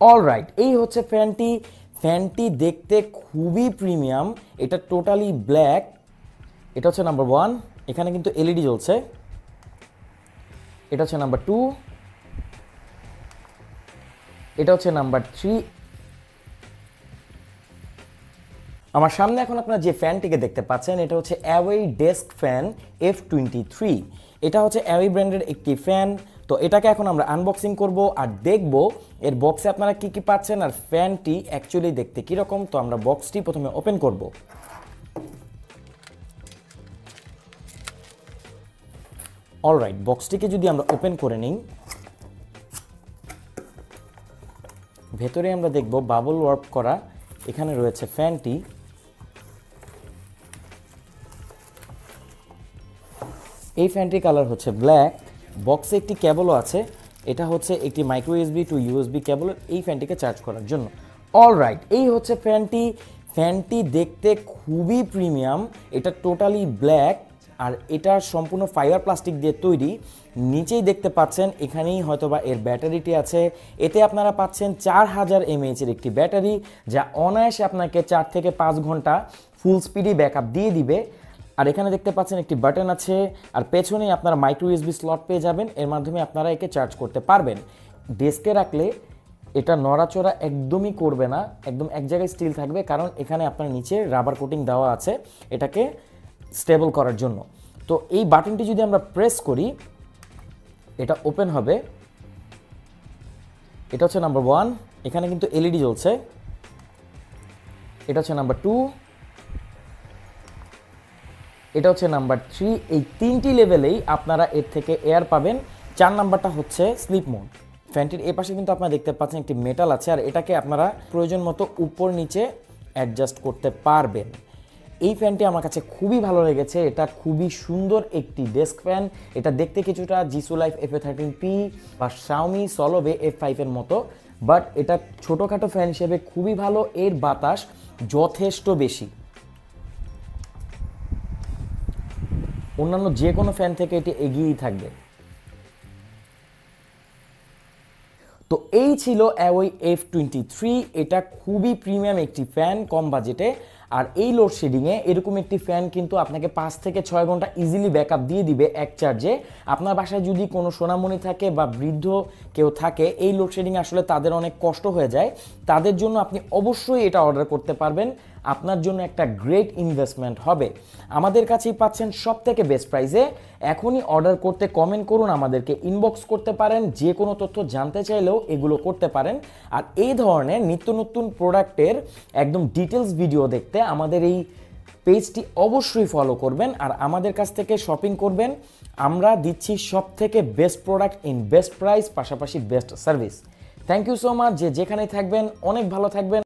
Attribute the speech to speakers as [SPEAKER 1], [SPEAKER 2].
[SPEAKER 1] Alright, এই হচ্ছে ফ্যানটি। ফ্যানটি দেখতে খুবই প্রিমিয়াম, এটা টোটালি ব্ল্যাক। এটা হচ্ছে নাম্বার 1, এখানে কিন্তু এলইডি জ্বলছে। এটা হচ্ছে নাম্বার 2, এটা হচ্ছে নাম্বার 3। আমার সামনে এখন আপনারা যে ফ্যানটিকে দেখতে পাচ্ছেন এটা হচ্ছে অ্যাওয়ে ডেস্ক ফ্যান F23। এটা হচ্ছে অ্যাওয়ে ব্র্যান্ডের একটি ফ্যান। তো এটাকে এখন আমরা আনবক্সিং করব আর দেখব এর বক্সে আপনারা কি কি পাচ্ছেন আর ফ্যানটি অ্যাকচুয়ালি দেখতে কীরকম। তো আমরা বক্সটি প্রথমে ওপেন করব। অলরাইট, বক্সটিকে যদি আমরা ওপেন করে নিই, ভেতরে আমরা দেখব বাবল ওয়ার্প করা। এখানে রয়েছে ফ্যানটি। এই ফ্যানটির কালার হচ্ছে ব্ল্যাক। বক্সে একটি কেবলও আছে, এটা হচ্ছে একটি micro USB to USB cable এই ফ্যানটিকে চার্জ করার জন্য। অলরাইট, এই হচ্ছে ফ্যানটি। ফ্যানটি দেখতে খুবই প্রিমিয়াম, এটা টোটালি ব্ল্যাক আর এটা সম্পূর্ণ ফাইবার প্লাস্টিক দিয়ে তৈরি। নিচেই দেখতে পাচ্ছেন এখানেই হয়তোবা এর ব্যাটারিটি আছে। এতে আপনারা পাচ্ছেন 4000 mAh এর একটি ব্যাটারি, যা অনায়াসে আপনাকে 4 থেকে 5 ঘন্টা ফুল স্পিডি ব্যাকআপ দিয়ে দিবে। আর এখানে দেখতে পাচ্ছেন একটি বাটন আছে, আর পেছনেই আপনারা মাইক্রো ইউএসবি স্লট পেয়ে যাবেন, এর মাধ্যমে আপনারা একে চার্জ করতে পারবেন। ডেস্কে রাখলে এটা নড়াচড়া একদমই করবে না, একদম এক জায়গায় স্টিল থাকবে, কারণ এখানে আপনার নিচে রাবার কোটিং দেওয়া আছে এটাকে স্টেবল করার জন্য। তো এই বাটনটি যদি আমরা প্রেস করি এটা ওপেন হবে। এটা হচ্ছে নাম্বার 1, এখানে কিন্তু এলইডি জ্বলছে। এটা হচ্ছে নাম্বার 2, এটা হচ্ছে নাম্বার 3। এই 3টি লেভেলেই আপনারা এর থেকে এয়ার পাবেন। 4 নাম্বারটা হচ্ছে স্লিপ মোড। ফ্যানটির এ পাশে কিন্তু আপনারা দেখতে পাচ্ছেন একটি মেটাল আছে, আর এটাকে আপনারা প্রয়োজন মতো উপর নিচে অ্যাডজাস্ট করতে পারবেন। এই ফ্যানটি আমার কাছে খুবই ভালো লেগেছে, এটা খুবই সুন্দর একটি ডেস্ক ফ্যান। এটা দেখতে কিছুটা জিসু লাইফ FA13P বা Xiaomi Solove F5 এর মতো, বাট এটা ছোটোখাটো ফ্যান হিসেবে খুবই ভালো। এর বাতাস যথেষ্ট বেশি, অন্যান্য যে কোনো ফ্যান থেকে এটি এগিয়েই থাকবে। তো এই ছিল অ্যাওয়ে F23। এটা খুবই প্রিমিয়াম একটি ফ্যান কম বাজেটে। আর এই লোডশেডিংয়ে এরকম একটি ফ্যান কিন্তু আপনাকে 5 থেকে 6 ঘন্টা ইজিলি ব্যাকআপ দিয়ে দিবে এক চার্জে। আপনার বাসায় যদি কোনো সোনামণি থাকে বা বৃদ্ধ কেউ থাকে, এই লোডশেডিং আসলে তাদের অনেক কষ্ট হয়ে যায়, তাদের জন্য আপনি অবশ্যই এটা অর্ডার করতে পারবেন। আপনার জন্য একটা গ্রেট ইনভেস্টমেন্ট হবে। আমাদের কাছেই পাচ্ছেন সব থেকে বেস্ট প্রাইসে। এখনই অর্ডার করতে কমেন্ট করুন, আমাদেরকে ইনবক্স করতে পারেন, যে কোনো তথ্য জানতে চাইলেও এগুলো করতে পারেন। আর এই ধরনের নিত্য নতুন প্রোডাক্টের একদম ডিটেলস ভিডিও দেখতে আমাদের এই পেজটি অবশ্যই ফলো করবেন আর আমাদের কাছ থেকে শপিং করবেন। আমরা দিচ্ছি সব থেকে best product in best price, পাশাপাশি best service. Thank you so much. যেখানেই থাকবেন অনেক ভালো থাকবেন।